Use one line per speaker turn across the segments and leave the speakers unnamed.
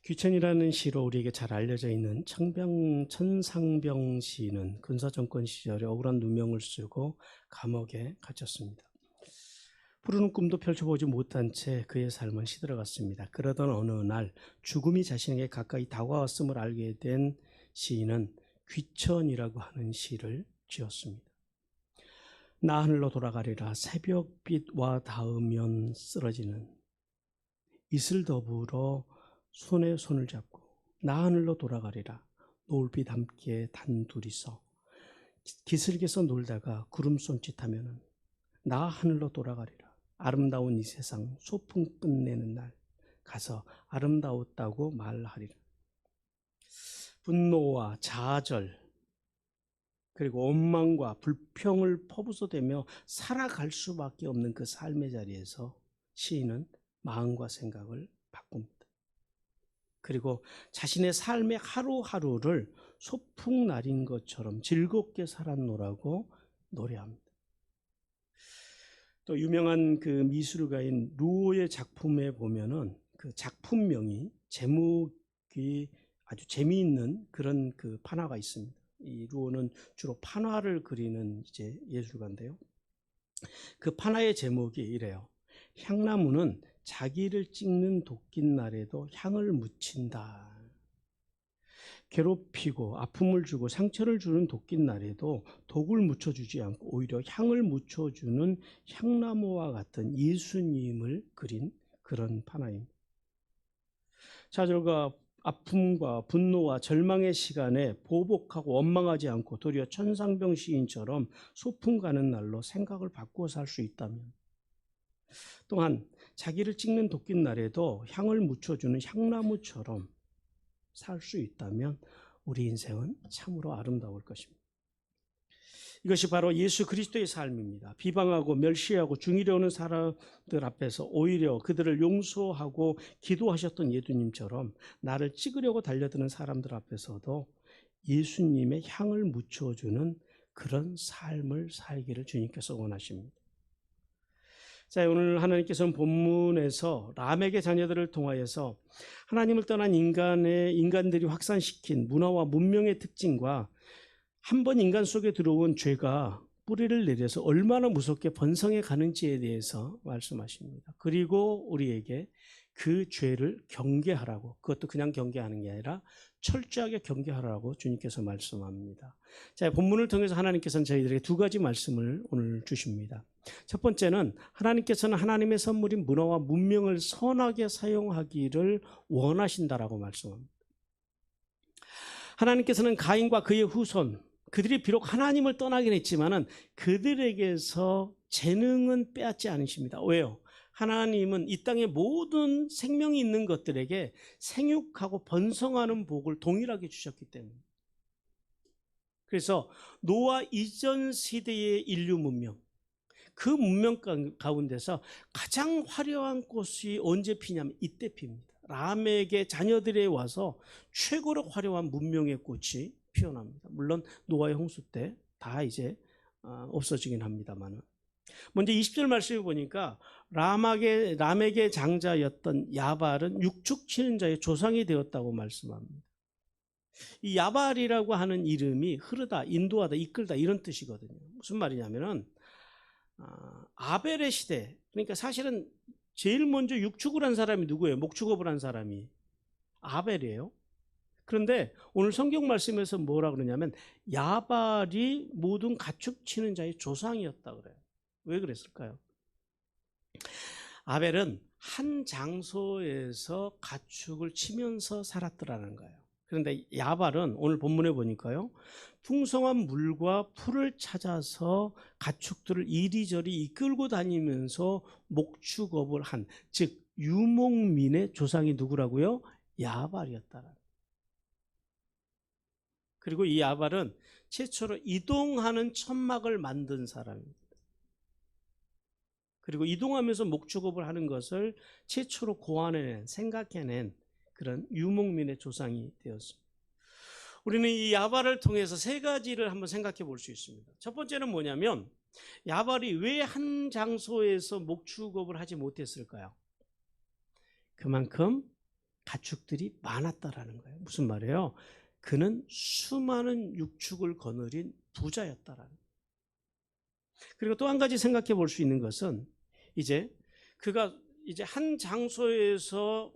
귀천이라는 시로 우리에게 잘 알려져 있는 천상병 시인은 군사정권 시절에 억울한 누명을 쓰고 감옥에 갇혔습니다. 푸르는 꿈도 펼쳐보지 못한 채 그의 삶은 시들어갔습니다. 그러던 어느 날 죽음이 자신에게 가까이 다가왔음을 알게 된 시인은 귀천이라고 하는 시를 지었습니다. 나 하늘로 돌아가리라. 새벽빛과 닿으면 쓰러지는 이슬 더불어 손에 손을 잡고 나 하늘로 돌아가리라. 노을빛 함께 단둘이서 기슭에서 놀다가 구름 손짓하면은 나 하늘로 돌아가리라. 아름다운 이 세상 소풍 끝내는 날 가서 아름다웠다고 말하리라. 분노와 좌절 그리고 원망과 불평을 퍼부숴대며 살아갈 수밖에 없는 그 삶의 자리에서 시인은 마음과 생각을 바꿉니다. 그리고 자신의 삶의 하루하루를 소풍날인 것처럼 즐겁게 살았노라고 노래합니다. 또 유명한 그 미술가인 루오의 작품에 보면은 그 작품명이 제목이 아주 재미있는 그런 그 판화가 있습니다. 이 루오는 주로 판화를 그리는 이제 예술가인데요. 그 판화의 제목이 이래요. 향나무는 자기를 찍는 도끼 날에도 향을 묻힌다. 괴롭히고 아픔을 주고 상처를 주는 도끼 날에도 독을 묻혀주지 않고 오히려 향을 묻혀주는 향나무와 같은 예수님을 그린 그런 판화입니다. 좌절과 아픔과 분노와 절망의 시간에 보복하고 원망하지 않고 도리어 천상병 시인처럼 소풍 가는 날로 생각을 바꾸어 살 수 있다면, 또한 자기를 찍는 도끼 날에도 향을 묻혀주는 향나무처럼 살 수 있다면 우리 인생은 참으로 아름다울 것입니다. 이것이 바로 예수 그리스도의 삶입니다. 비방하고 멸시하고 중이려 오는 사람들 앞에서 오히려 그들을 용서하고 기도하셨던 예수님처럼 나를 찍으려고 달려드는 사람들 앞에서도 예수님의 향을 묻혀주는 그런 삶을 살기를 주님께서 원하십니다. 자, 오늘 하나님께서는 본문에서 람에게 자녀들을 통하여서 하나님을 떠난 인간들이 확산시킨 문화와 문명의 특징과 한번 인간 속에 들어온 죄가 뿌리를 내려서 얼마나 무섭게 번성해 가는지에 대해서 말씀하십니다. 그리고 우리에게 그 죄를 경계하라고, 그것도 그냥 경계하는 게 아니라 철저하게 경계하라고 주님께서 말씀합니다. 자, 본문을 통해서 하나님께서는 저희들에게 두 가지 말씀을 오늘 주십니다. 첫 번째는 하나님께서는 하나님의 선물인 문화와 문명을 선하게 사용하기를 원하신다라고 말씀합니다. 하나님께서는 가인과 그의 후손, 그들이 비록 하나님을 떠나긴 했지만은 그들에게서 재능은 빼앗지 않으십니다. 왜요? 하나님은 이 땅의 모든 생명이 있는 것들에게 생육하고 번성하는 복을 동일하게 주셨기 때문에. 그래서 노아 이전 시대의 인류 문명, 그 문명 가운데서 가장 화려한 꽃이 언제 피냐면 이때 핍니다. 람에게 자녀들에 와서 최고로 화려한 문명의 꽃이 피어납니다. 물론 노아의 홍수 때 다 이제 없어지긴 합니다만, 먼저 20절 말씀을 보니까 람에게 장자였던 야발은 육축 치는 자의 조상이 되었다고 말씀합니다. 이 야발이라고 하는 이름이 흐르다, 인도하다, 이끌다 이런 뜻이거든요. 무슨 말이냐면은 아벨의 시대, 그러니까 사실은 제일 먼저 육축을 한 사람이 누구예요? 목축업을 한 사람이 아벨이에요. 그런데 오늘 성경 말씀에서 뭐라 그러냐면 야발이 모든 가축 치는 자의 조상이었다 그래요. 왜 그랬을까요? 아벨은 한 장소에서 가축을 치면서 살았더라는 거예요. 그런데 야발은 오늘 본문에 보니까요, 풍성한 물과 풀을 찾아서 가축들을 이리저리 이끌고 다니면서 목축업을 한, 즉 유목민의 조상이 누구라고요? 야발이었다라는. 그리고 이 야발은 최초로 이동하는 천막을 만든 사람입니다. 그리고 이동하면서 목축업을 하는 것을 최초로 고안해낸, 생각해낸 그런 유목민의 조상이 되었습니다. 우리는 이 야발을 통해서 세 가지를 한번 생각해 볼 수 있습니다. 첫 번째는 뭐냐면, 야발이 왜 한 장소에서 목축업을 하지 못했을까요? 그만큼 가축들이 많았다라는 거예요. 무슨 말이에요? 그는 수많은 육축을 거느린 부자였다라는 거예요. 그리고 또 한 가지 생각해 볼 수 있는 것은 이제 그가 이제 한 장소에서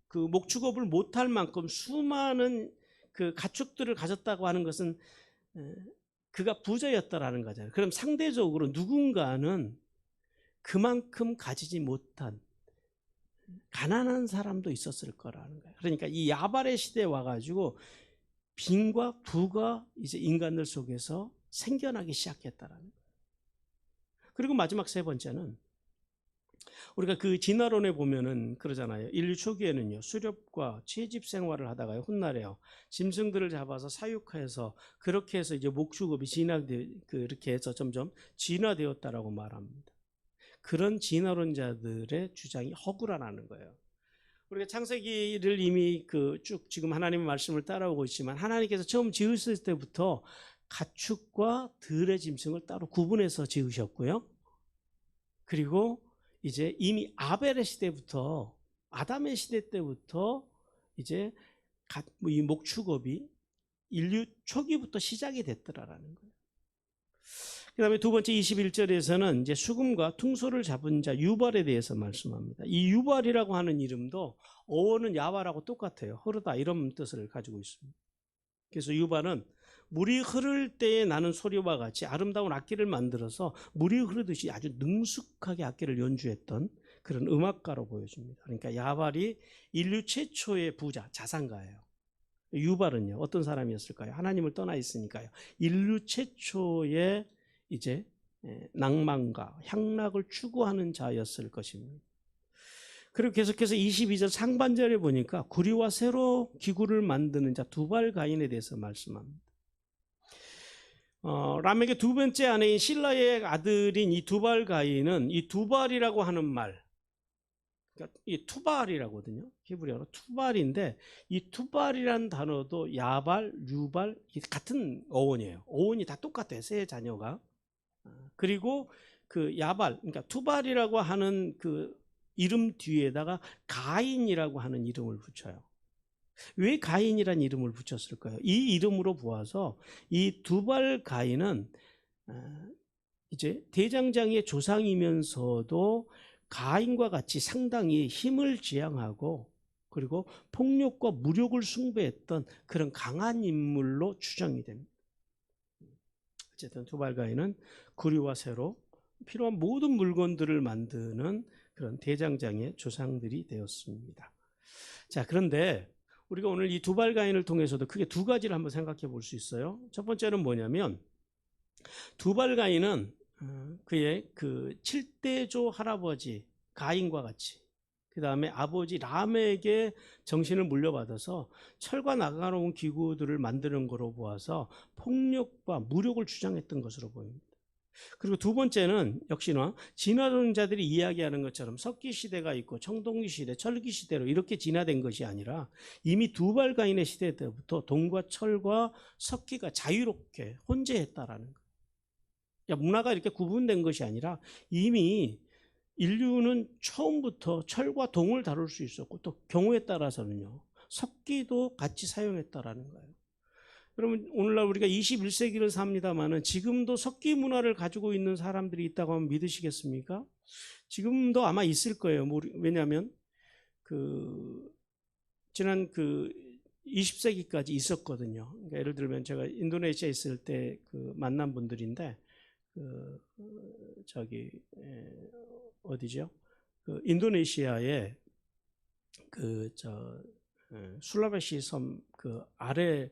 그 목축업을 못할 만큼 수많은 그 가축들을 가졌다고 하는 것은 그가 부자였다라는 거잖아요. 그럼 상대적으로 누군가는 그만큼 가지지 못한 가난한 사람도 있었을 거라는 거예요. 그러니까 이 야발의 시대에 와가지고 빈과 부가 이제 인간들 속에서 생겨나기 시작했다라는 거예요. 그리고 마지막 세 번째는 우리가 그 진화론에 보면은 그러잖아요. 인류 초기에는요, 수렵과 채집 생활을 하다가요, 훗날에요, 짐승들을 잡아서 사육해서 그렇게 해서 이제 목축업이 그렇게 해서 점점 진화되었다라고 말합니다. 그런 진화론자들의 주장이 허구라는 거예요. 우리가 창세기를 이미 쭉 지금 하나님의 말씀을 따라오고 있지만 하나님께서 처음 지으실 때부터 가축과 들의 짐승을 따로 구분해서 지으셨고요. 그리고 이제 이미 아벨의 시대부터 아담의 시대 때부터 이제 이 목축업이 인류 초기부터 시작이 됐더라라는 거예요. 그 다음에 두 번째 21절에서는 이제 수금과 퉁소를 잡은 자 유발에 대해서 말씀합니다. 이 유발이라고 하는 이름도 어원은 야발하고 똑같아요. 흐르다 이런 뜻을 가지고 있습니다. 그래서 유발은 물이 흐를 때에 나는 소리와 같이 아름다운 악기를 만들어서 물이 흐르듯이 아주 능숙하게 악기를 연주했던 그런 음악가로 보여집니다. 그러니까 야발이 인류 최초의 부자, 자산가예요. 유발은요, 어떤 사람이었을까요? 하나님을 떠나 있으니까요. 인류 최초의 이제 낭만가, 향락을 추구하는 자였을 것입니다. 그리고 계속해서 22절 상반절에 보니까 구리와 쇠로 기구를 만드는 자 두발가인에 대해서 말씀합니다. 람에게 두 번째 아내인 실라의 아들인 이 두발가인은 이 두발이라고 하는 말, 그러니까 이 투발이라거든요. 히브리어로 투발인데 이 투발이라는 단어도 야발, 유발 같은 어원이에요. 어원이 다 똑같아요. 세 자녀가. 그리고 그 야발, 그러니까 투발이라고 하는 그 이름 뒤에다가 가인이라고 하는 이름을 붙여요. 왜 가인이라는 이름을 붙였을까요? 이 이름으로 보아서 이 두발 가인은 이제 대장장이의 조상이면서도 가인과 같이 상당히 힘을 지향하고 그리고 폭력과 무력을 숭배했던 그런 강한 인물로 추정이 됩니다. 어쨌든 두발 가인은 구리와 쇠로 필요한 모든 물건들을 만드는 그런 대장장이의 조상들이 되었습니다. 자, 그런데 우리가 오늘 이 두발 가인을 통해서도 크게 두 가지를 한번 생각해 볼 수 있어요. 첫 번째는 뭐냐면 두발 가인은 그의 그 7대조 할아버지 가인과 같이 그 다음에 아버지 람에게 정신을 물려받아서 철과 나가놓은 기구들을 만드는 거로 보아서 폭력과 무력을 주장했던 것으로 보입니다. 그리고 두 번째는 역시나 진화론자들이 이야기하는 것처럼 석기시대가 있고 청동기시대, 철기시대로 이렇게 진화된 것이 아니라 이미 두발 가인의 시대 때부터 동과 철과 석기가 자유롭게 혼재했다라는 거예요. 문화가 이렇게 구분된 것이 아니라 이미 인류는 처음부터 철과 동을 다룰 수 있었고 또 경우에 따라서는요 석기도 같이 사용했다라는 거예요. 여러분 오늘날 우리가 21세기를 삽니다마는 지금도 석기 문화를 가지고 있는 사람들이 있다고 하면 믿으시겠습니까? 지금도 아마 있을 거예요. 왜냐하면 지난 20세기까지 있었거든요. 그러니까 예를 들면 제가 인도네시아에 있을 때 만난 분들인데 어디죠? 인도네시아의 술라베시 섬 아래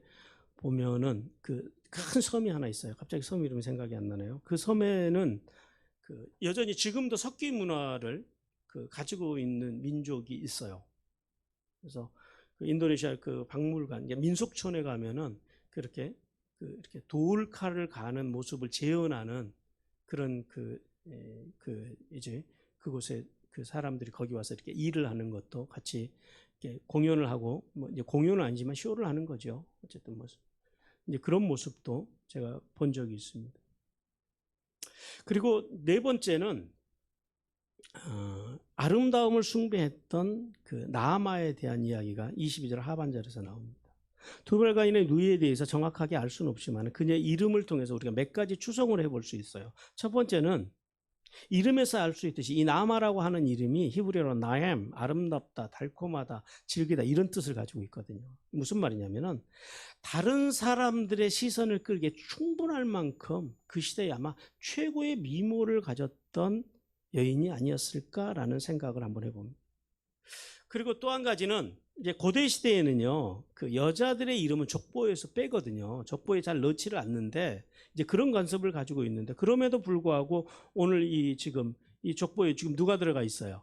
보면은 큰 섬이 하나 있어요. 갑자기 섬 이름이 생각이 안 나네요. 그 섬에는 여전히 지금도 석기 문화를 가지고 있는 민족이 있어요. 그래서 인도네시아 박물관, 민속촌에 가면은 그렇게 이렇게 돌칼을 가는 모습을 재현하는 그런 이제 그곳에 사람들이 거기 와서 이렇게 일을 하는 것도 같이 이렇게 공연을 하고 이제 공연은 아니지만 쇼를 하는 거죠. 어쨌든 이제 그런 모습도 제가 본 적이 있습니다. 그리고 네 번째는 아름다움을 숭배했던 그 나아마에 대한 이야기가 22절 하반절에서 나옵니다. 두발가인의 누이에 대해서 정확하게 알 수는 없지만 그녀의 이름을 통해서 우리가 몇 가지 추정을 해볼 수 있어요. 첫 번째는 이름에서 알 수 있듯이 이 나아마라고 하는 이름이 히브리어로 나햄, 아름답다, 달콤하다, 즐기다 이런 뜻을 가지고 있거든요. 무슨 말이냐면은 다른 사람들의 시선을 끌기에 충분할 만큼 그 시대에 아마 최고의 미모를 가졌던 여인이 아니었을까라는 생각을 한번 해봅니다. 그리고 또 한 가지는 이제 고대 시대에는요, 그 여자들의 이름은 족보에서 빼거든요. 족보에 잘 넣지를 않는데 이제 그런 관습을 가지고 있는데 그럼에도 불구하고 오늘 이 지금 이 족보에 지금 누가 들어가 있어요?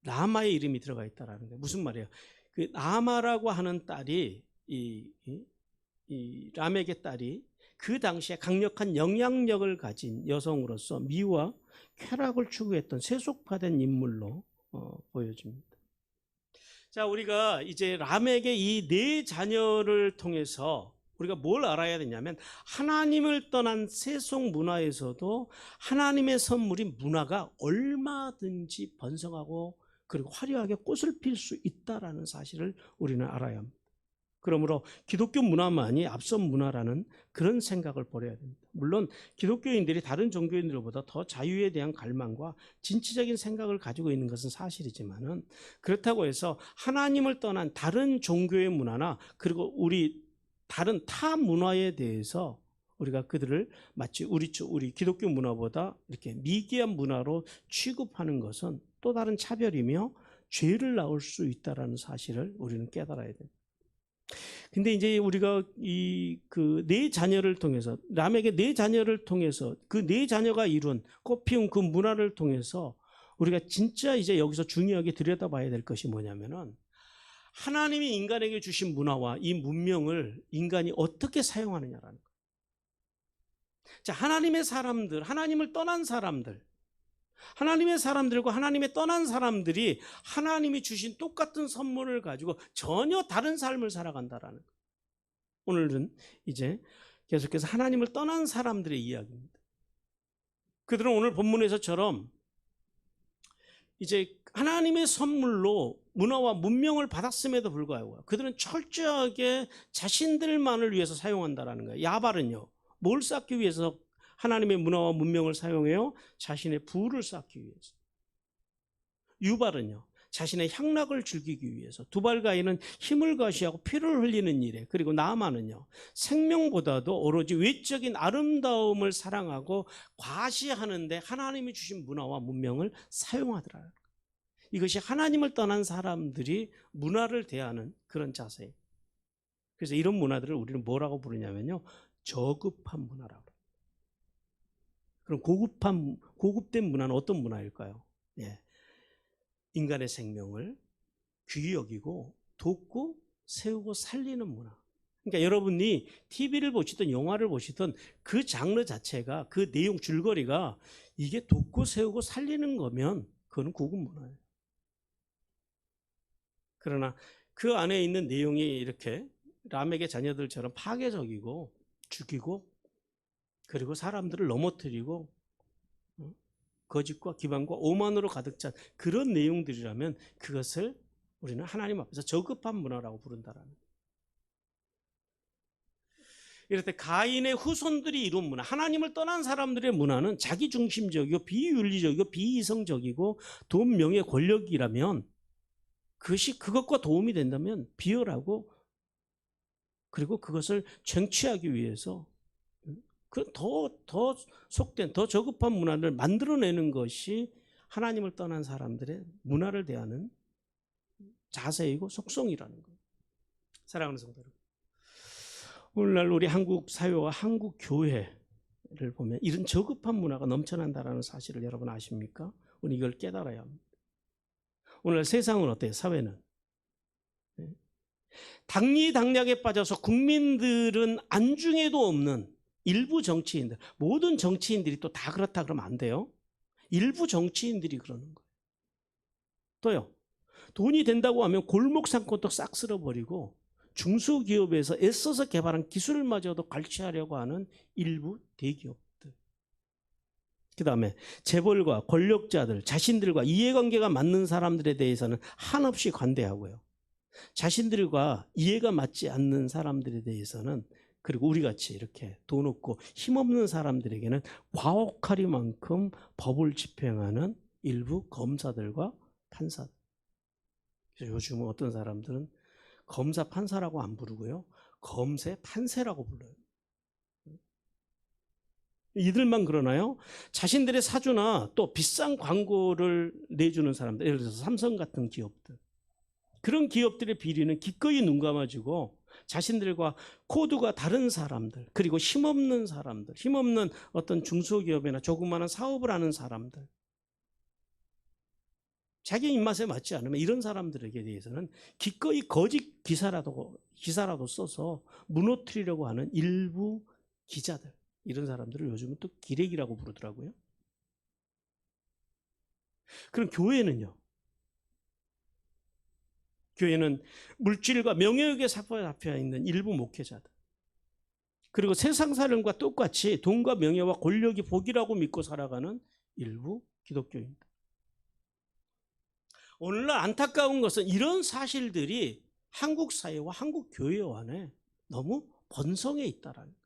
라마의 이름이 들어가 있다라는 게 무슨 말이에요? 그 라마라고 하는 딸이 이 라멕의 딸이 그 당시에 강력한 영향력을 가진 여성으로서 미와 쾌락을 추구했던 세속화된 인물로 보여집니다. 자, 우리가 이제 라멕의 이 네 자녀를 통해서 우리가 뭘 알아야 되냐면 하나님을 떠난 세속 문화에서도 하나님의 선물인 문화가 얼마든지 번성하고 그리고 화려하게 꽃을 필 수 있다라는 사실을 우리는 알아야 합니다. 그러므로 기독교 문화만이 앞선 문화라는 그런 생각을 버려야 됩니다. 물론 기독교인들이 다른 종교인들보다 더 자유에 대한 갈망과 진취적인 생각을 가지고 있는 것은 사실이지만은 그렇다고 해서 하나님을 떠난 다른 종교의 문화나 그리고 우리 다른 타 문화에 대해서 우리가 그들을 마치 우리 기독교 문화보다 이렇게 미개한 문화로 취급하는 것은 또 다른 차별이며 죄를 낳을 수 있다는 사실을 우리는 깨달아야 됩니다. 근데 이제 우리가 이 그 네 자녀를 통해서 라멕의 네 자녀를 통해서 그 네 자녀가 이룬 꽃피운 그 문화를 통해서 우리가 진짜 이제 여기서 중요하게 들여다봐야 될 것이 뭐냐면은 하나님이 인간에게 주신 문화와 이 문명을 인간이 어떻게 사용하느냐라는 거예요. 자, 하나님의 사람들, 하나님을 떠난 사람들, 하나님의 사람들과 하나님의 떠난 사람들이 하나님이 주신 똑같은 선물을 가지고 전혀 다른 삶을 살아간다라는 거예요. 오늘은 이제 계속해서 하나님을 떠난 사람들의 이야기입니다. 그들은 오늘 본문에서처럼 이제 하나님의 선물로 문화와 문명을 받았음에도 불구하고 그들은 철저하게 자신들만을 위해서 사용한다라는 거예요. 야발은요, 뭘 쌓기 위해서 하나님의 문화와 문명을 사용해요? 자신의 부를 쌓기 위해서. 유발은요, 자신의 향락을 즐기기 위해서. 두발가인은 힘을 과시하고 피를 흘리는 일에. 그리고 나아만은요, 생명보다도 오로지 외적인 아름다움을 사랑하고 과시하는데 하나님이 주신 문화와 문명을 사용하더라. 이것이 하나님을 떠난 사람들이 문화를 대하는 그런 자세예요. 그래서 이런 문화들을 우리는 뭐라고 부르냐면요, 저급한 문화라고. 그럼 고급된 문화는 어떤 문화일까요? 예. 인간의 생명을 귀히 여기고 돕고 세우고 살리는 문화. 그러니까 여러분이 TV를 보시든 영화를 보시든 그 장르 자체가 그 내용 줄거리가 이게 돕고 세우고 살리는 거면 그거는 고급 문화예요. 그러나 그 안에 있는 내용이 이렇게 라멕의 자녀들처럼 파괴적이고 죽이고 그리고 사람들을 넘어뜨리고 거짓과 기만과 오만으로 가득 찬 그런 내용들이라면 그것을 우리는 하나님 앞에서 저급한 문화라고 부른다라는 거예요. 이럴 때 가인의 후손들이 이룬 문화, 하나님을 떠난 사람들의 문화는 자기중심적이고 비윤리적이고 비이성적이고 돈, 명예, 권력이라면 그것이 그것과 도움이 된다면 비열하고 그리고 그것을 쟁취하기 위해서 더 속된, 더 저급한 문화를 만들어내는 것이 하나님을 떠난 사람들의 문화를 대하는 자세이고 속성이라는 거예요. 사랑하는 성도 여러분, 오늘날 우리 한국 사회와 한국 교회를 보면 이런 저급한 문화가 넘쳐난다는 사실을 여러분 아십니까? 우리 이걸 깨달아야 합니다. 오늘날 세상은 어때요? 사회는 당리당략에 빠져서 국민들은 안중에도 없는 일부 정치인들, 모든 정치인들이 또 다 그렇다 그러면 안 돼요. 일부 정치인들이 그러는 거예요. 또요, 돈이 된다고 하면 골목 상권도 싹 쓸어버리고 중소기업에서 애써서 개발한 기술마저도 갈취하려고 하는 일부 대기업들. 그 다음에 재벌과 권력자들, 자신들과 이해관계가 맞는 사람들에 대해서는 한없이 관대하고요. 자신들과 이해가 맞지 않는 사람들에 대해서는, 그리고 우리같이 이렇게 돈 없고 힘없는 사람들에게는 과혹하리만큼 법을 집행하는 일부 검사들과 판사들. 그래서 요즘은 어떤 사람들은 검사 판사라고 안 부르고요, 검세 판세라고 불러요. 이들만 그러나요? 자신들의 사주나 또 비싼 광고를 내주는 사람들, 예를 들어서 삼성 같은 기업들, 그런 기업들의 비리는 기꺼이 눈 감아주고 자신들과 코드가 다른 사람들, 그리고 힘없는 사람들, 힘없는 어떤 중소기업이나 조그마한 사업을 하는 사람들, 자기 입맛에 맞지 않으면 이런 사람들에게 대해서는 기꺼이 거짓 기사라도 써서 무너뜨리려고 하는 일부 기자들, 이런 사람들을 요즘은 또 기레기라고 부르더라고요. 그럼 교회는요? 교회는 물질과 명예욕에 사로잡혀 있는 일부 목회자들, 그리고 세상 사람과 똑같이 돈과 명예와 권력이 복이라고 믿고 살아가는 일부 기독교인들. 오늘날 안타까운 것은 이런 사실들이 한국 사회와 한국 교회 안에 너무 번성해 있다라는 거예요.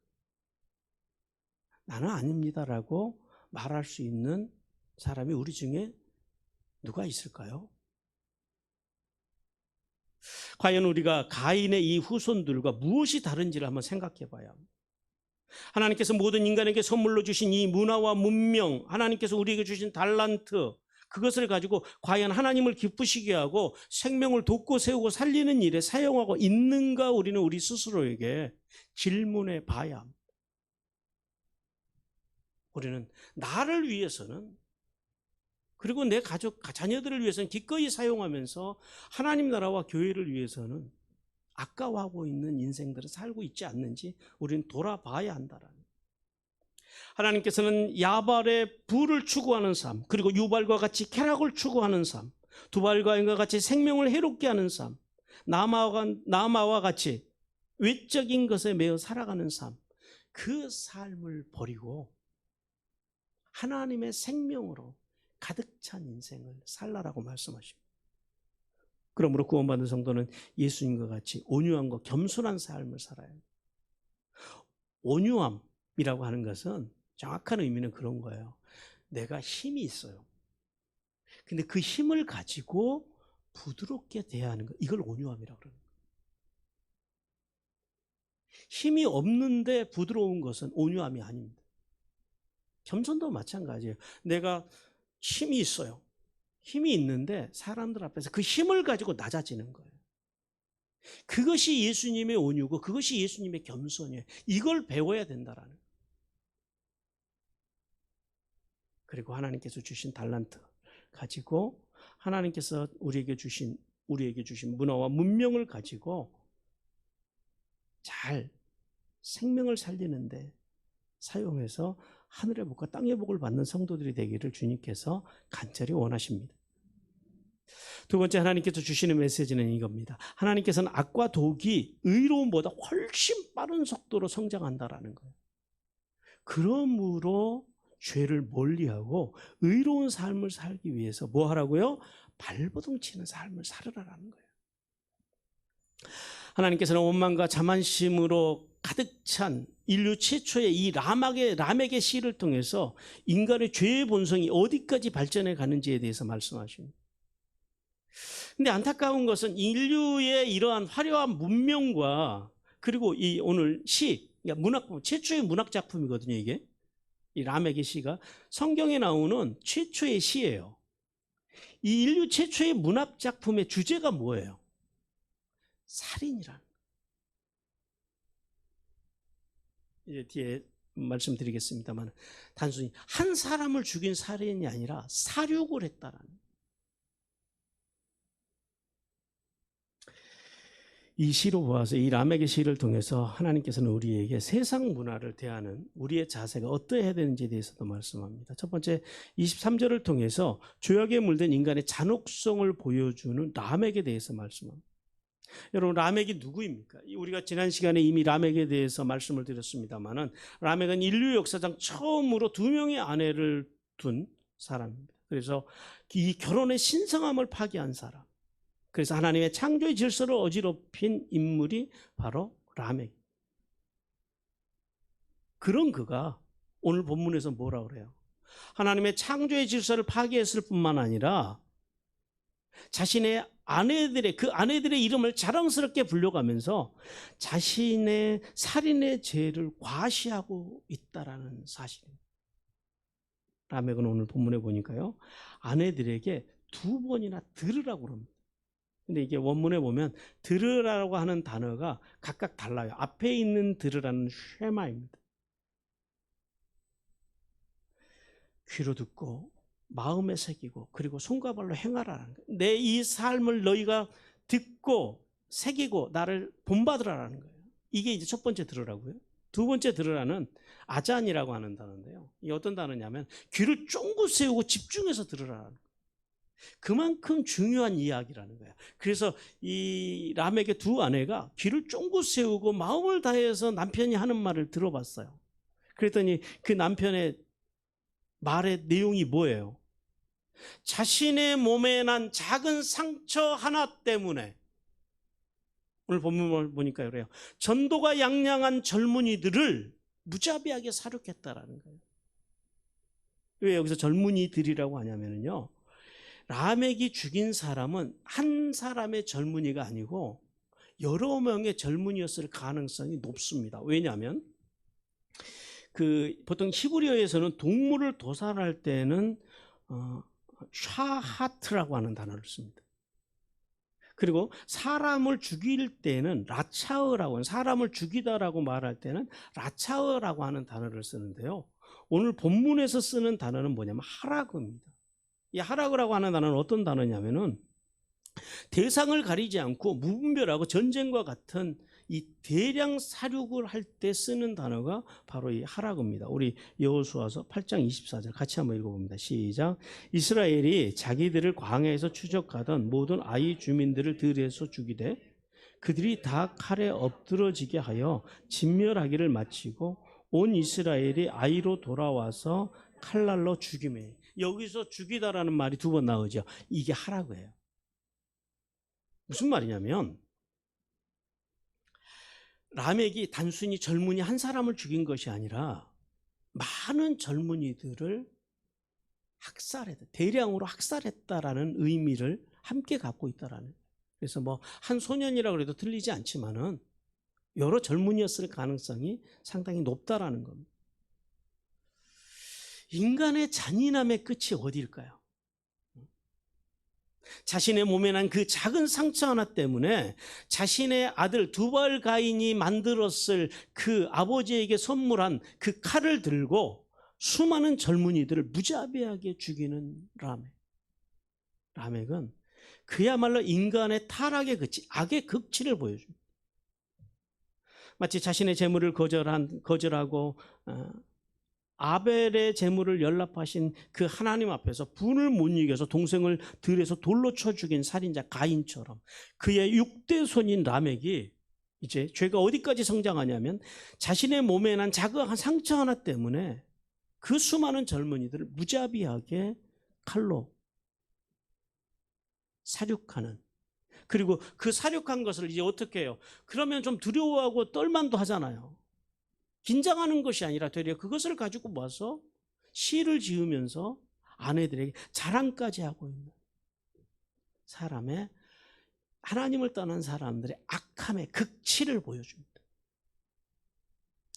나는 아닙니다라고 말할 수 있는 사람이 우리 중에 누가 있을까요? 과연 우리가 가인의 이 후손들과 무엇이 다른지를 한번 생각해 봐야 합니다. 하나님께서 모든 인간에게 선물로 주신 이 문화와 문명, 하나님께서 우리에게 주신 달란트, 그것을 가지고 과연 하나님을 기쁘시게 하고 생명을 돋고 세우고 살리는 일에 사용하고 있는가, 우리는 우리 스스로에게 질문해 봐야 합니다. 우리는 나를 위해서는, 그리고 내 가족, 자녀들을 위해서는 기꺼이 사용하면서 하나님 나라와 교회를 위해서는 아까워하고 있는 인생들을 살고 있지 않는지 우리는 돌아봐야 한다라는. 하나님께서는 야발의 부를 추구하는 삶, 그리고 유발과 같이 쾌락을 추구하는 삶, 두발과인과 같이 생명을 해롭게 하는 삶, 나마와 같이 외적인 것에 매여 살아가는 삶, 그 삶을 버리고 하나님의 생명으로 가득 찬 인생을 살라라고 말씀하십니다. 그러므로 구원받은 성도는 예수님과 같이 온유함과 겸손한 삶을 살아야 합니다. 온유함이라고 하는 것은 정확한 의미는 그런 거예요. 내가 힘이 있어요. 근데 그 힘을 가지고 부드럽게 대하는 것, 이걸 온유함이라고 그러는 거예요. 힘이 없는데 부드러운 것은 온유함이 아닙니다. 겸손도 마찬가지예요. 내가 힘이 있어요. 힘이 있는데 사람들 앞에서 그 힘을 가지고 낮아지는 거예요. 그것이 예수님의 온유고 그것이 예수님의 겸손이에요. 이걸 배워야 된다라는 거예요. 그리고 하나님께서 주신 달란트 가지고 하나님께서 우리에게 주신 문화와 문명을 가지고 잘 생명을 살리는데 사용해서 하늘의 복과 땅의 복을 받는 성도들이 되기를 주님께서 간절히 원하십니다. 두 번째 하나님께서 주시는 메시지는 이겁니다. 하나님께서는 악과 독이 의로움보다 훨씬 빠른 속도로 성장한다라는 거예요. 그러므로 죄를 멀리하고 의로운 삶을 살기 위해서 뭐 하라고요? 발버둥 치는 삶을 살으라는 거예요. 하나님께서는 원망과 자만심으로 가득 찬 인류 최초의 이 람에게 시를 통해서 인간의 죄의 본성이 어디까지 발전해 가는지에 대해서 말씀하십니다. 근데 안타까운 것은 인류의 이러한 화려한 문명과, 그리고 이 오늘 시, 그러니까 최초의 문학 작품이거든요, 이게. 이 람에게 시가 성경에 나오는 최초의 시예요. 이 인류 최초의 문학 작품의 주제가 뭐예요? 살인이라는. 이제 뒤에 말씀드리겠습니다만, 단순히 한 사람을 죽인 살인이 아니라 살육을 했다라는. 이 시로 보아서, 이 람에게 시를 통해서 하나님께서는 우리에게 세상 문화를 대하는 우리의 자세가 어떠해야 되는지에 대해서도 말씀합니다. 첫 번째 23절을 통해서 죄악에 물든 인간의 잔혹성을 보여주는 람에게 대해서 말씀합니다. 여러분, 람액이 누구입니까? 우리가 지난 시간에 이미 람액에 대해서 말씀을 드렸습니다만은, 람액은 인류 역사상 처음으로 2명의 아내를 둔 사람입니다. 그래서 이 결혼의 신성함을 파괴한 사람, 그래서 하나님의 창조의 질서를 어지럽힌 인물이 바로 라멕. 그런 그가 오늘 본문에서 뭐라 그래요? 하나님의 창조의 질서를 파괴했을 뿐만 아니라 자신의 아내들의, 그 아내들의 이름을 자랑스럽게 불려가면서 자신의 살인의 죄를 과시하고 있다라는 사실입니다. 라멕은 오늘 본문에 보니까요, 아내들에게 2번이나 들으라고 그럽니다. 근데 이게 원문에 보면 들으라고 하는 단어가 각각 달라요. 앞에 있는 들으라는 쉐마입니다. 귀로 듣고 마음에 새기고 그리고 손과 발로 행하라는 거예요. 내 이 삶을 너희가 듣고 새기고 나를 본받으라는 거예요. 이게 이제 첫 번째 들으라고요. 두 번째 들으라는 아잔이라고 하는 단어인데요. 이게 어떤 단어냐면 귀를 쫑긋 세우고 집중해서 들으라는 거예요. 그만큼 중요한 이야기라는 거예요. 그래서 이 람에게 2 아내가 귀를 쫑긋 세우고 마음을 다해서 남편이 하는 말을 들어봤어요. 그랬더니 그 남편의 말의 내용이 뭐예요? 자신의 몸에 난 작은 상처 하나 때문에, 오늘 본문을 보니까 그래요, 전도가 양양한 젊은이들을 무자비하게 살육했다라는 거예요. 왜 여기서 젊은이들이라고 하냐면요, 라멕이 죽인 사람은 한 사람의 젊은이가 아니고 여러 명의 젊은이였을 가능성이 높습니다. 왜냐하면 보통 히브리어에서는 동물을 도살할 때는 샤하트라고 하는 단어를 씁니다. 그리고 사람을 죽일 때는 라차흐라고 하는, 사람을 죽이다라고 말할 때는 라차흐라고 하는 단어를 쓰는데요. 오늘 본문에서 쓰는 단어는 뭐냐면 하라그입니다. 이 하라그라고 하는 단어는 어떤 단어냐면은 대상을 가리지 않고 무분별하고 전쟁과 같은 이 대량 살육을 할 때 쓰는 단어가 바로 이 하라그입니다. 우리 여호수아서 8장 24절 같이 한번 읽어봅니다. 시작. 이스라엘이 자기들을 광야에서 추적하던 모든 아이 주민들을 들에서 죽이되 그들이 다 칼에 엎드러지게 하여 진멸하기를 마치고 온 이스라엘이 아이로 돌아와서 칼날로 죽이매. 여기서 죽이다라는 말이 2번 나오죠. 이게 하라그예요. 무슨 말이냐면 라멕이 단순히 젊은이 한 사람을 죽인 것이 아니라 많은 젊은이들을 학살했다, 대량으로 학살했다라는 의미를 함께 갖고 있다라는. 그래서 뭐 한 소년이라고 해도 틀리지 않지만은 여러 젊은이였을 가능성이 상당히 높다라는 겁니다. 인간의 잔인함의 끝이 어디일까요? 자신의 몸에 난 그 작은 상처 하나 때문에 자신의 아들 두발 가인이 만들었을 그 아버지에게 선물한 그 칼을 들고 수많은 젊은이들을 무자비하게 죽이는 라멕. 라멕은 그야말로 인간의 타락의 끝이, 악의 극치를 보여줍니다. 마치 자신의 재물을 거절하고 아벨의 재물을 연락하신 그 하나님 앞에서 분을 못 이겨서 동생을 들에서 돌로 쳐 죽인 살인자 가인처럼 그의 6대 손인 라멕이 이제 죄가 어디까지 성장하냐면 자신의 몸에 난 작은 상처 하나 때문에 그 수많은 젊은이들을 무자비하게 칼로 살육하는, 그리고 그 살육한 것을 이제 어떻게 해요? 그러면 좀 두려워하고 떨만도 하잖아요. 긴장하는 것이 아니라 되려 그것을 가지고 와서 시를 지으면서 아내들에게 자랑까지 하고 있는 사람의, 하나님을 떠난 사람들의 악함의 극치를 보여줍니다.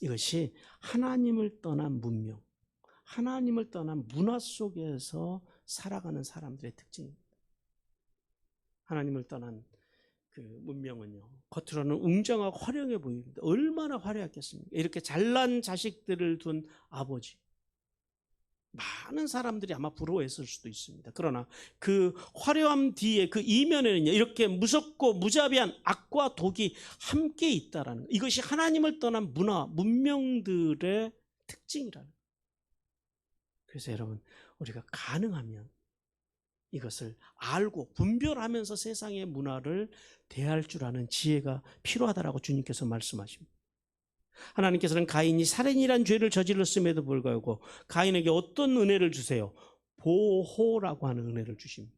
이것이 하나님을 떠난 문명, 하나님을 떠난 문화 속에서 살아가는 사람들의 특징입니다. 하나님을 떠난 그 문명은요, 겉으로는 웅장하고 화려해 보입니다. 얼마나 화려했겠습니까? 이렇게 잘난 자식들을 둔 아버지, 많은 사람들이 아마 부러워했을 수도 있습니다. 그러나 그 화려함 뒤에 그 이면에는요, 이렇게 무섭고 무자비한 악과 독이 함께 있다라는, 이것이 하나님을 떠난 문화, 문명들의 특징이라는 거예요. 그래서 여러분, 우리가 가능하면 이것을 알고 분별하면서 세상의 문화를 대할 줄 아는 지혜가 필요하다라고 주님께서 말씀하십니다. 하나님께서는 가인이 살인이란 죄를 저질렀음에도 불구하고 가인에게 어떤 은혜를 주세요? 보호라고 하는 은혜를 주십니다.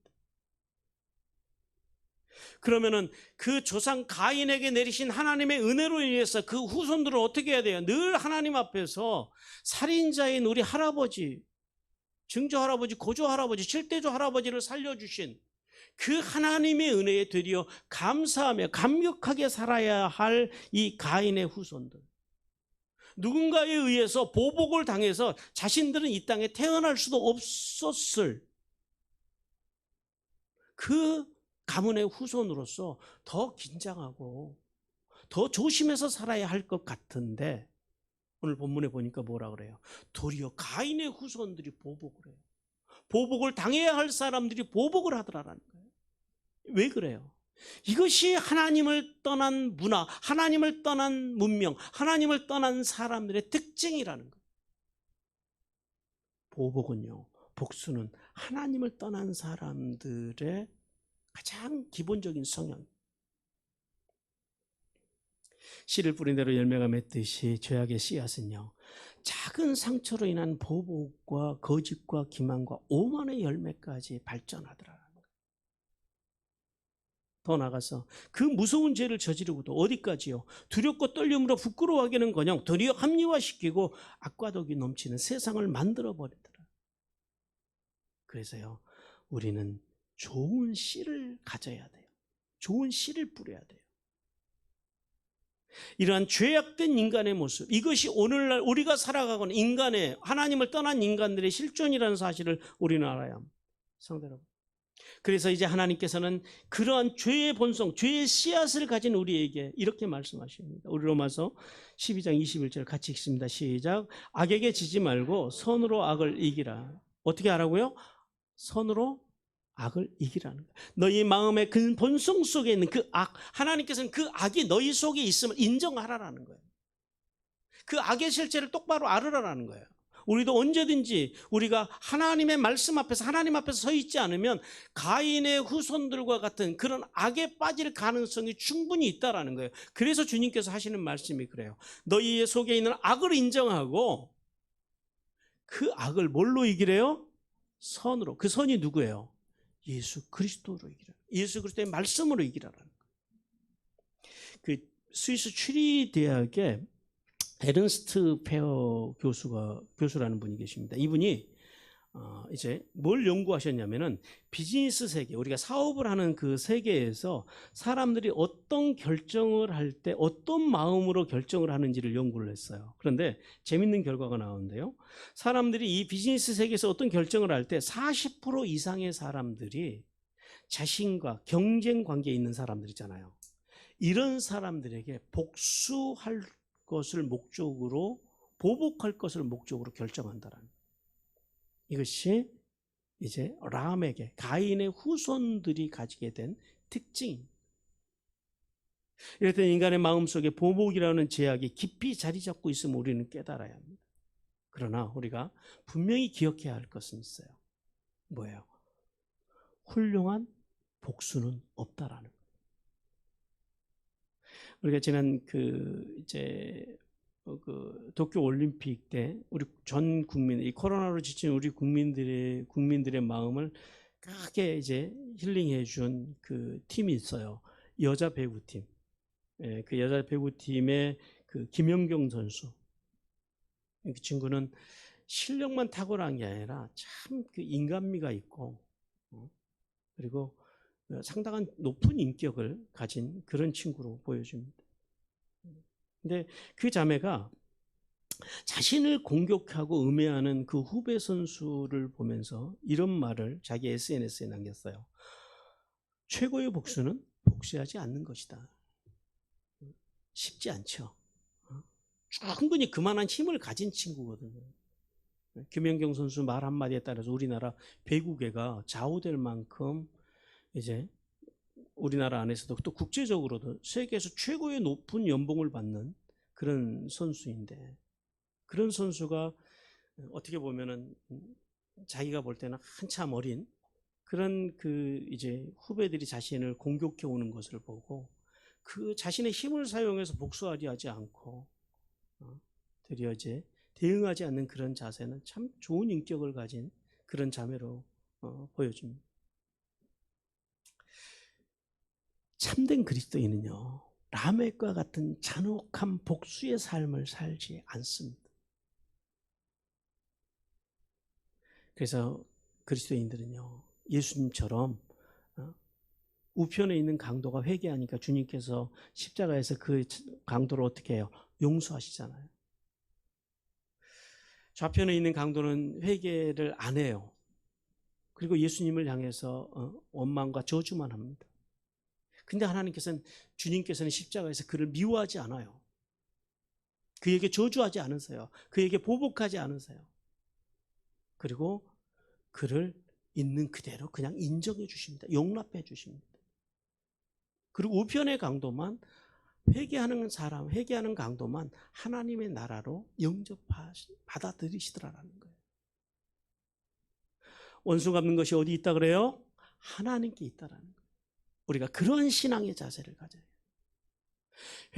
그러면은 그 조상 가인에게 내리신 하나님의 은혜로 인해서 그 후손들은 어떻게 해야 돼요? 늘 하나님 앞에서 살인자인 우리 할아버지, 증조 할아버지, 고조 할아버지, 칠대조 할아버지를 살려주신 그 하나님의 은혜에 되려 감사하며 감격하게 살아야 할 이 가인의 후손들, 누군가에 의해서 보복을 당해서 자신들은 이 땅에 태어날 수도 없었을 그 가문의 후손으로서 더 긴장하고 더 조심해서 살아야 할 것 같은데, 오늘 본문에 보니까 뭐라 그래요? 도리어 가인의 후손들이 보복을 해요. 보복을 당해야 할 사람들이 보복을 하더라라는 거예요. 왜 그래요? 이것이 하나님을 떠난 문화, 하나님을 떠난 문명, 하나님을 떠난 사람들의 특징이라는 거예요. 보복은요, 복수는 하나님을 떠난 사람들의 가장 기본적인 성향. 씨를 뿌린 대로 열매가 맺듯이 죄악의 씨앗은요, 작은 상처로 인한 보복과 거짓과 기만과 오만의 열매까지 발전하더라는 거예요. 더 나아가서 그 무서운 죄를 저지르고도 어디까지요? 두렵고 떨림으로 부끄러워하기는커녕 도리어 합리화시키고 악과 덕이 넘치는 세상을 만들어버리더라. 그래서요, 우리는 좋은 씨를 가져야 돼요. 좋은 씨를 뿌려야 돼요. 이러한 죄악된 인간의 모습, 이것이 오늘날 우리가 살아가고는 인간의, 하나님을 떠난 인간들의 실존이라는 사실을 우리는 알아야 합니다. 성도 여러분, 그래서 이제 하나님께서는 그러한 죄의 본성, 죄의 씨앗을 가진 우리에게 이렇게 말씀하십니다. 우리 로마서 12장 21절 같이 읽습니다. 시작. 악에게 지지 말고 선으로 악을 이기라. 어떻게 하라고요? 선으로 악을 이기라는 거예요. 너희 마음의 그 본성 속에 있는 그 악, 하나님께서는 그 악이 너희 속에 있음을 인정하라라는 거예요. 그 악의 실체를 똑바로 알으라라는 거예요. 우리도 언제든지 우리가 하나님의 말씀 앞에서, 하나님 앞에서 서 있지 않으면 가인의 후손들과 같은 그런 악에 빠질 가능성이 충분히 있다라는 거예요. 그래서 주님께서 하시는 말씀이 그래요. 너희 속에 있는 악을 인정하고 그 악을 뭘로 이기래요? 선으로. 그 선이 누구예요? 예수 그리스도로 이기라. 예수 그리스도의 말씀으로 이기라라는 거예요. 그 스위스 추리 대학의 에른스트 페어 교수라는 분이 계십니다. 이분이 이제 뭘 연구하셨냐면은 비즈니스 세계, 우리가 사업을 하는 그 세계에서 사람들이 어떤 결정을 할 때 어떤 마음으로 결정을 하는지를 연구를 했어요. 그런데 재밌는 결과가 나오는데요. 사람들이 이 비즈니스 세계에서 어떤 결정을 할 때 40% 이상의 사람들이 자신과 경쟁 관계에 있는 사람들 있잖아요. 이런 사람들에게 복수할 것을 목적으로, 보복할 것을 목적으로 결정한다라는 거예요. 이것이 이제 람에게, 가인의 후손들이 가지게 된 특징입니다. 이럴 때 인간의 마음속에 보복이라는 제약이 깊이 자리 잡고 있음을 우리는 깨달아야 합니다. 그러나 우리가 분명히 기억해야 할 것은 있어요. 뭐예요? 훌륭한 복수는 없다라는 거예요. 우리가 지난 도쿄 올림픽 때 우리 전 국민, 이 코로나로 지친 우리 국민들의 마음을 크게 이제 힐링해 준 그 팀이 있어요. 여자 배구팀. 예, 그 여자 배구팀의 그 김연경 선수. 그 친구는 실력만 탁월한 게 아니라 참 그 인간미가 있고, 그리고 상당한 높은 인격을 가진 그런 친구로 보여집니다. 근데 그 자매가 자신을 공격하고 음해하는 그 후배 선수를 보면서 이런 말을 자기 SNS에 남겼어요. 최고의 복수는 복수하지 않는 것이다. 쉽지 않죠. 충분히 그만한 힘을 가진 친구거든요. 김연경 선수 말 한마디에 따라서 우리나라 배구계가 좌우될 만큼 이제 우리나라 안에서도 또 국제적으로도 세계에서 최고의 높은 연봉을 받는 그런 선수인데, 그런 선수가 어떻게 보면은 자기가 볼 때는 한참 어린 그런 그 이제 후배들이 자신을 공격해 오는 것을 보고 그 자신의 힘을 사용해서 복수하려 하지 않고 되려 이제 대응하지 않는 그런 자세는 참 좋은 인격을 가진 그런 자매로 보여줍니다. 참된 그리스도인은요, 라멕과 같은 잔혹한 복수의 삶을 살지 않습니다. 그래서 그리스도인들은요, 예수님처럼 우편에 있는 강도가 회개하니까 주님께서 십자가에서 그 강도를 어떻게 해요? 용서하시잖아요. 좌편에 있는 강도는 회개를 안 해요. 그리고 예수님을 향해서 원망과 저주만 합니다. 근데 주님께서는 십자가에서 그를 미워하지 않아요. 그에게 저주하지 않으세요. 그에게 보복하지 않으세요. 그리고 그를 있는 그대로 그냥 인정해 주십니다. 용납해 주십니다. 그리고 우편의 강도만 회개하는 강도만 하나님의 나라로 받아들이시더라라는 거예요. 원수 갚는 것이 어디 있다 그래요? 하나님께 있다라는 거예요. 우리가 그런 신앙의 자세를 가져야 해요.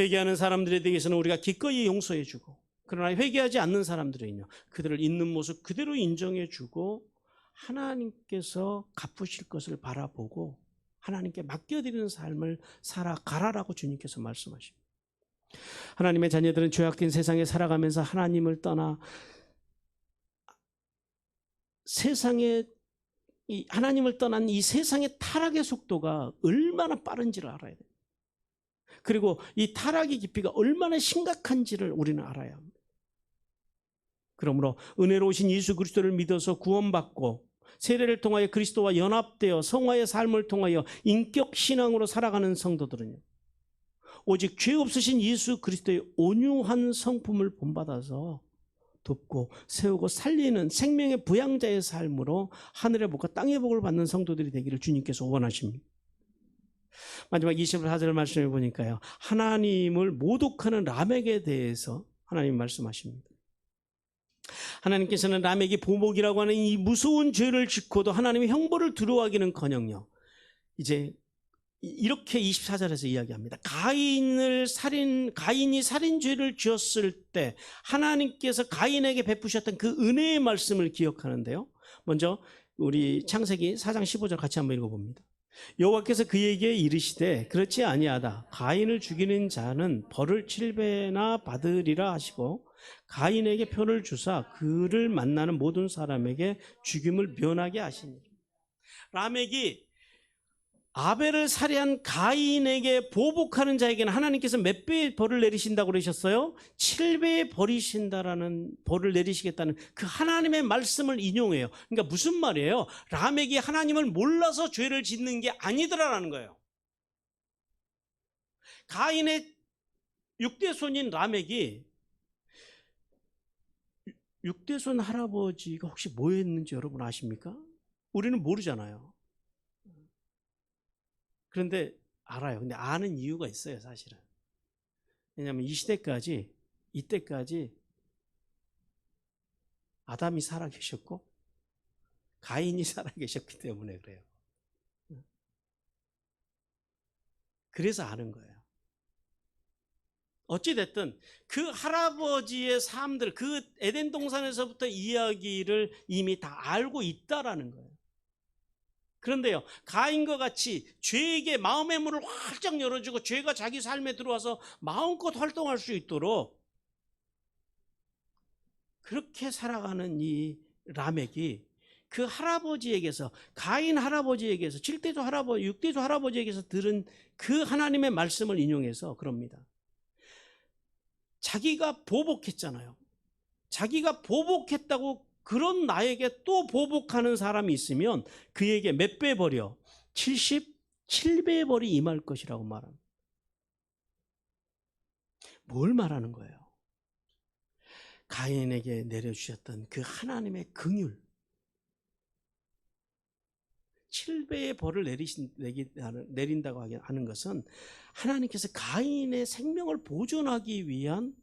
회개하는 사람들에 대해서는 우리가 기꺼이 용서해 주고, 그러나 회개하지 않는 사람들은요, 그들을 있는 모습 그대로 인정해 주고 하나님께서 갚으실 것을 바라보고 하나님께 맡겨드리는 삶을 살아가라라고 주님께서 말씀하십니다. 하나님의 자녀들은 죄악된 세상에 살아가면서 하나님을 떠나 하나님을 떠난 이 세상의 타락의 속도가 얼마나 빠른지를 알아야 돼요. 그리고 이 타락의 깊이가 얼마나 심각한지를 우리는 알아야 합니다. 그러므로 은혜로우신 예수 그리스도를 믿어서 구원받고 세례를 통하여 그리스도와 연합되어 성화의 삶을 통하여 인격 신앙으로 살아가는 성도들은요, 오직 죄 없으신 예수 그리스도의 온유한 성품을 본받아서 돕고 세우고 살리는 생명의 부양자의 삶으로 하늘의 복과 땅의 복을 받는 성도들이 되기를 주님께서 원하십니다. 마지막 24절 말씀해 보니까요, 하나님을 모독하는 라멕에 대해서 하나님 말씀하십니다. 하나님께서는 라멕이 보복이라고 하는 이 무서운 죄를 짓고도 하나님의 형벌을 두려워하기는커녕요, 이제 이렇게 24절에서 이야기합니다. 가인이 살인죄를 지었을 때 하나님께서 가인에게 베푸셨던 그 은혜의 말씀을 기억하는데요, 먼저 우리 창세기 4장 15절 같이 한번 읽어봅니다. 여호와께서 그에게 이르시되 그렇지 아니하다. 가인을 죽이는 자는 벌을 7배나 받으리라 하시고 가인에게 표를 주사 그를 만나는 모든 사람에게 죽임을 면하게 하시니. 라멕이 아벨을 살해한 가인에게 보복하는 자에게는 하나님께서 몇 배의 벌을 내리신다고 그러셨어요? 7배의 벌을 내리시겠다는 그 하나님의 말씀을 인용해요. 그러니까 무슨 말이에요? 라멕이 하나님을 몰라서 죄를 짓는 게 아니더라라는 거예요. 가인의 6대 손인 라멕이 6대 손 할아버지가 혹시 뭐 했는지 여러분 아십니까? 우리는 모르잖아요. 그런데 알아요. 근데 아는 이유가 있어요, 사실은. 왜냐하면 이때까지 아담이 살아계셨고 가인이 살아계셨기 때문에 그래요. 그래서 아는 거예요. 어찌됐든 그 할아버지의 삶들, 그 에덴 동산에서부터 이야기를 이미 다 알고 있다라는 거예요. 그런데요, 가인과 같이 죄에게 마음의 문을 활짝 열어주고 죄가 자기 삶에 들어와서 마음껏 활동할 수 있도록 그렇게 살아가는 이 라멕이 그 할아버지에게서, 가인 할아버지에게서, 7대조 할아버지, 6대조 할아버지에게서 들은 그 하나님의 말씀을 인용해서 그럽니다. 자기가 보복했잖아요. 자기가 보복했다고 그런 나에게 또 보복하는 사람이 있으면 그에게 몇 배 벌이요? 77배의 벌이 임할 것이라고 말합니다. 뭘 말하는 거예요? 가인에게 내려주셨던 그 하나님의 긍휼, 7배의 벌을 내린다고 하는 것은 하나님께서 가인의 생명을 보존하기 위한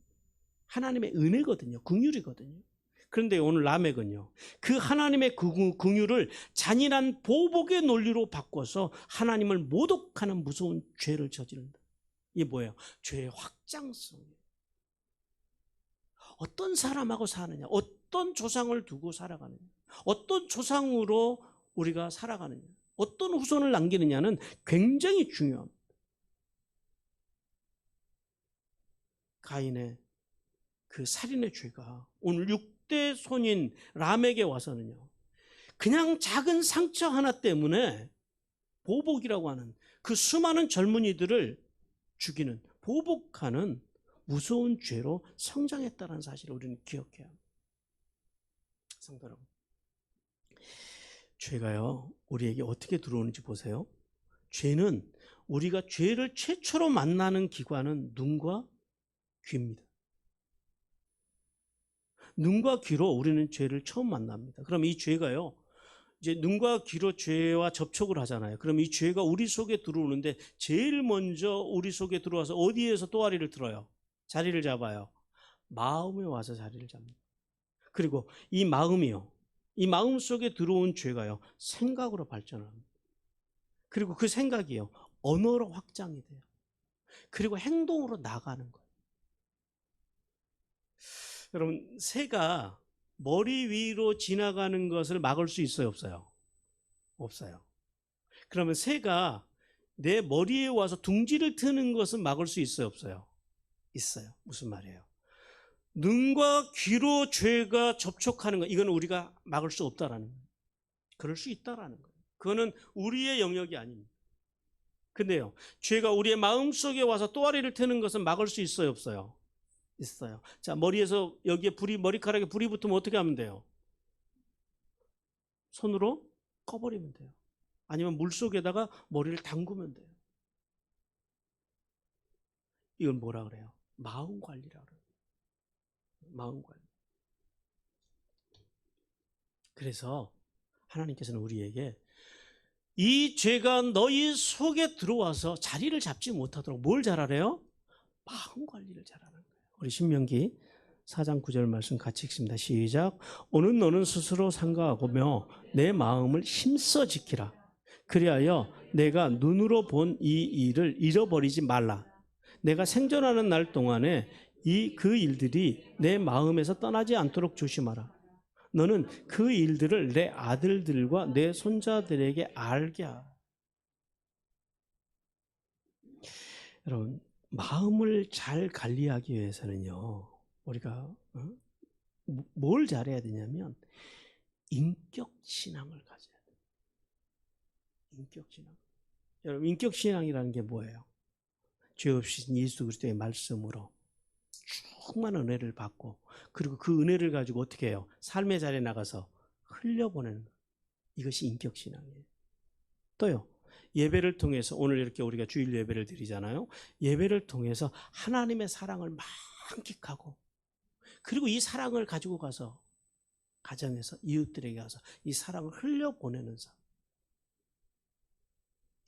하나님의 은혜거든요. 긍휼이거든요. 그런데 오늘 라멕은요, 그 하나님의 긍휼을 잔인한 보복의 논리로 바꿔서 하나님을 모독하는 무서운 죄를 저지른다. 이게 뭐예요? 죄의 확장성이에요. 어떤 사람하고 사느냐, 어떤 조상을 두고 살아가느냐, 어떤 조상으로 우리가 살아가느냐, 어떤 후손을 남기느냐는 굉장히 중요합니다. 가인의 그 살인의 죄가 오늘 6대 손인 람에게 와서는요, 그냥 작은 상처 하나 때문에 보복이라고 하는 그 수많은 젊은이들을 죽이는, 보복하는 무서운 죄로 성장했다는 사실을 우리는 기억해야 합니다. 성도 여러분, 죄가요 우리에게 어떻게 들어오는지 보세요. 죄는 우리가 죄를 최초로 만나는 기관은 눈과 귀입니다. 눈과 귀로 우리는 죄를 처음 만납니다. 그럼 이 죄가요, 이제 눈과 귀로 죄와 접촉을 하잖아요. 그럼 이 죄가 우리 속에 들어오는데 제일 먼저 우리 속에 들어와서 어디에서 또아리를 들어요? 자리를 잡아요. 마음에 와서 자리를 잡니다. 그리고 이 마음이요, 이 마음 속에 들어온 죄가요, 생각으로 발전을 합니다. 그리고 그 생각이요, 언어로 확장이 돼요. 그리고 행동으로 나가는 거예요. 여러분, 새가 머리 위로 지나가는 것을 막을 수 있어요, 없어요? 없어요. 그러면 새가 내 머리에 와서 둥지를 트는 것은 막을 수 있어요, 없어요? 있어요. 무슨 말이에요? 눈과 귀로 죄가 접촉하는 것, 이건 우리가 막을 수 없다라는 거예요. 그럴 수 있다라는 거예요. 그거는 우리의 영역이 아닙니다. 근데요, 죄가 우리의 마음속에 와서 또아리를 트는 것은 막을 수 있어요, 없어요? 있어요. 자, 머리에서 여기에 머리카락에 불이 붙으면 어떻게 하면 돼요? 손으로 꺼버리면 돼요. 아니면 물속에다가 머리를 담그면 돼요. 이걸 뭐라 그래요? 마음 관리라 그래요. 마음 관리. 그래서 하나님께서는 우리에게 이 죄가 너희 속에 들어와서 자리를 잡지 못하도록 뭘 잘하래요? 마음 관리를 잘하는 거예요. 우리 신명기 4장 9절 말씀 같이 읽습니다. 시작. 오늘 너는 스스로 삼가하고며 내 마음을 힘써 지키라. 그리하여 내가 눈으로 본 이 일을 잃어버리지 말라. 내가 생존하는 날 동안에 그 일들이 내 마음에서 떠나지 않도록 조심하라. 너는 그 일들을 내 아들들과 내 손자들에게 알게 하라. 여러분, 마음을 잘 관리하기 위해서는요, 우리가 뭘 잘해야 되냐면 인격신앙을 가져야 돼요. 인격신앙. 여러분, 인격신앙이라는 게 뭐예요? 죄 없으신 예수 그리스도의 말씀으로 충만한 은혜를 받고, 그리고 그 은혜를 가지고 어떻게 해요? 삶의 자리에 나가서 흘려보내는 것. 이것이 인격신앙이에요. 또요, 예배를 통해서, 오늘 이렇게 우리가 주일 예배를 드리잖아요. 예배를 통해서 하나님의 사랑을 만끽하고, 그리고 이 사랑을 가지고 가서 가정에서 이웃들에게 가서 이 사랑을 흘려보내는 삶.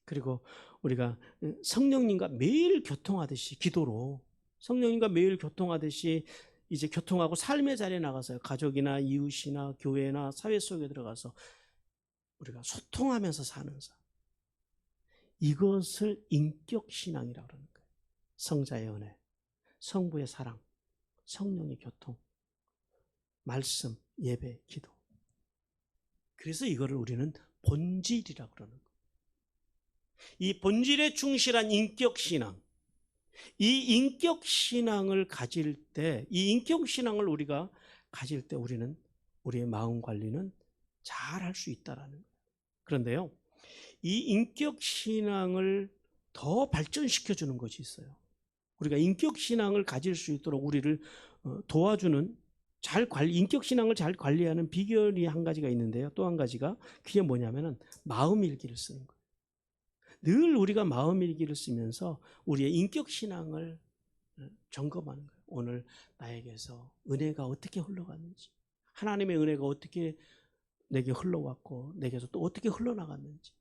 그리고 우리가 성령님과 매일 교통하듯이, 기도로 성령님과 매일 교통하듯이 이제 교통하고 삶의 자리에 나가서 가족이나 이웃이나 교회나 사회 속에 들어가서 우리가 소통하면서 사는 삶. 이것을 인격신앙이라고 하는 거예요. 성자의 은혜, 성부의 사랑, 성령의 교통, 말씀, 예배, 기도. 그래서 이거를 우리는 본질이라고 그러는 거예요. 이 본질에 충실한 인격신앙, 이 인격신앙을 가질 때, 이 인격신앙을 우리가 가질 때 우리는 우리의 마음 관리는 잘 할 수 있다라는 거예요. 그런데요, 이 인격신앙을 더 발전시켜주는 것이 있어요. 우리가 인격신앙을 가질 수 있도록 우리를 도와주는, 인격신앙을 잘 관리하는 비결이 한 가지가 있는데요. 또 한 가지가, 그게 뭐냐면은 마음일기를 쓰는 거예요. 늘 우리가 마음일기를 쓰면서 우리의 인격신앙을 점검하는 거예요. 오늘 나에게서 은혜가 어떻게 흘러갔는지, 하나님의 은혜가 어떻게 내게 흘러왔고 내게서 또 어떻게 흘러나갔는지,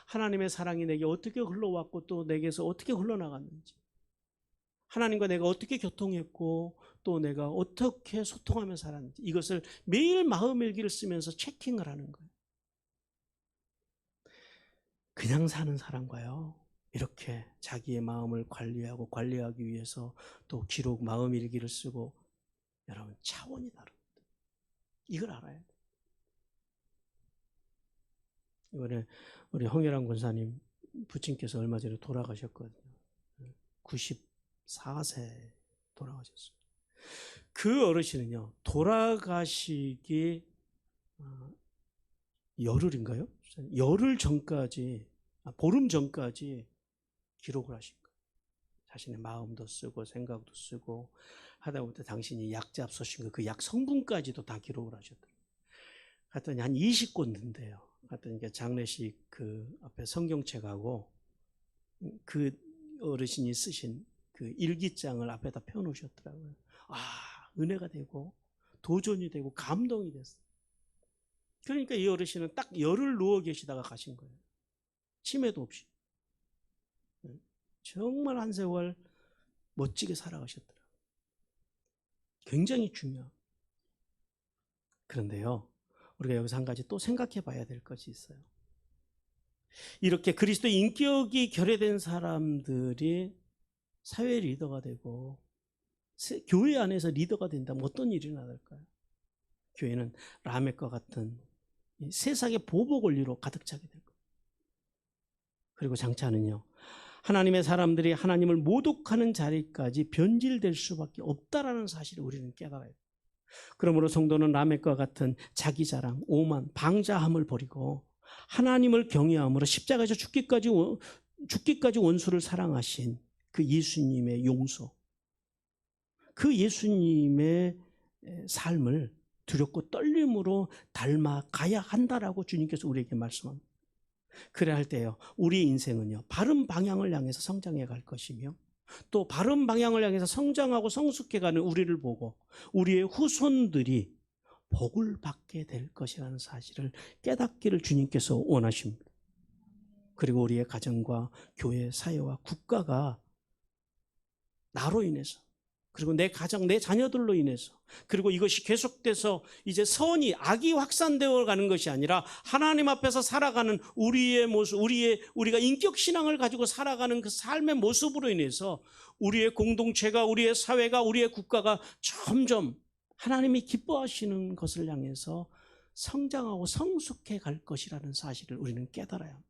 하나님의 사랑이 내게 어떻게 흘러왔고 또 내게서 어떻게 흘러나갔는지, 하나님과 내가 어떻게 교통했고 또 내가 어떻게 소통하며 살았는지, 이것을 매일 마음일기를 쓰면서 체킹을 하는 거예요. 그냥 사는 사람과요, 이렇게 자기의 마음을 관리하기 위해서 또 기록, 마음일기를 쓰고 여러분, 차원이 다릅니다. 이걸 알아야 돼요. 이번에 우리 홍일환 권사님 부친께서 얼마 전에 돌아가셨거든요. 94세 돌아가셨어요. 그 어르신은요, 돌아가시기 열흘인가요? 열흘 전까지, 보름 전까지 기록을 하신 거예요. 자신의 마음도 쓰고 생각도 쓰고 하다못해 당신이 약 잡수신 거, 그 약 성분까지도 다 기록을 하셨더라고요. 갔더니 한 20권 된대요. 갔더니 장례식 그 앞에 성경책하고 그 어르신이 쓰신 그 일기장을 앞에다 펴놓으셨더라고요. 은혜가 되고 도전이 되고 감동이 됐어요. 그러니까 이 어르신은 딱 열흘 누워 계시다가 가신 거예요. 치매도 없이. 정말 한 세월 멋지게 살아가셨더라고요. 굉장히 중요합니다. 그런데요, 우리가 여기서 한 가지 또 생각해 봐야 될 것이 있어요. 이렇게 그리스도의 인격이 결여된 사람들이 사회 리더가 되고 교회 안에서 리더가 된다면 어떤 일이 일어날까요? 교회는 라멕과 같은 세상의 보복 원리로 가득 차게 될 거예요. 그리고 장차는요, 하나님의 사람들이 하나님을 모독하는 자리까지 변질될 수밖에 없다라는 사실을 우리는 깨달아야 돼요. 그러므로 성도는 라멕과 같은 자기 자랑, 오만, 방자함을 버리고 하나님을 경외함으로 십자가에서 죽기까지 원수를 사랑하신 그 예수님의 용서, 그 예수님의 삶을 두렵고 떨림으로 닮아가야 한다라고 주님께서 우리에게 말씀합니다. 그래야 할 때요, 우리의 인생은요, 바른 방향을 향해서 성장해 갈 것이며 또 바른 방향을 향해서 성장하고 성숙해가는 우리를 보고 우리의 후손들이 복을 받게 될 것이라는 사실을 깨닫기를 주님께서 원하십니다. 그리고 우리의 가정과 교회, 사회와 국가가 나로 인해서, 그리고 내 가정, 내 자녀들로 인해서, 그리고 이것이 계속돼서 이제 선이, 악이 확산되어 가는 것이 아니라 하나님 앞에서 살아가는 우리의 모습, 우리가 인격신앙을 가지고 살아가는 그 삶의 모습으로 인해서 우리의 공동체가, 우리의 사회가, 우리의 국가가 점점 하나님이 기뻐하시는 것을 향해서 성장하고 성숙해 갈 것이라는 사실을 우리는 깨달아야 합니다.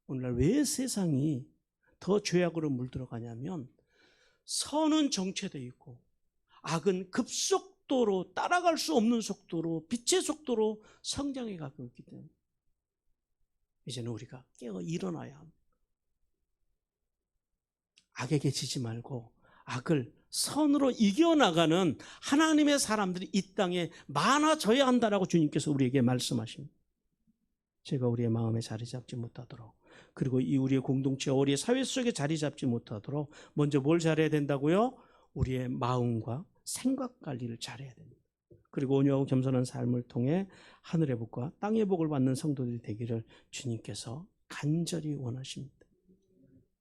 오늘날 왜 세상이 더 죄악으로 물들어가냐면 선은 정체되어 있고 악은 급속도로 따라갈 수 없는 속도로, 빛의 속도로 성장해 가고 있기 때문에 이제는 우리가 깨어 일어나야 합니다. 악에게 지지 말고 악을 선으로 이겨나가는 하나님의 사람들이 이 땅에 많아져야 한다라고 주님께서 우리에게 말씀하십니다. 제가 우리의 마음에 자리 잡지 못하도록, 그리고 이 우리의 공동체와 우리의 사회 속에 자리 잡지 못하도록 먼저 뭘 잘해야 된다고요? 우리의 마음과 생각 관리를 잘해야 됩니다. 그리고 온유하고 겸손한 삶을 통해 하늘의 복과 땅의 복을 받는 성도들이 되기를 주님께서 간절히 원하십니다.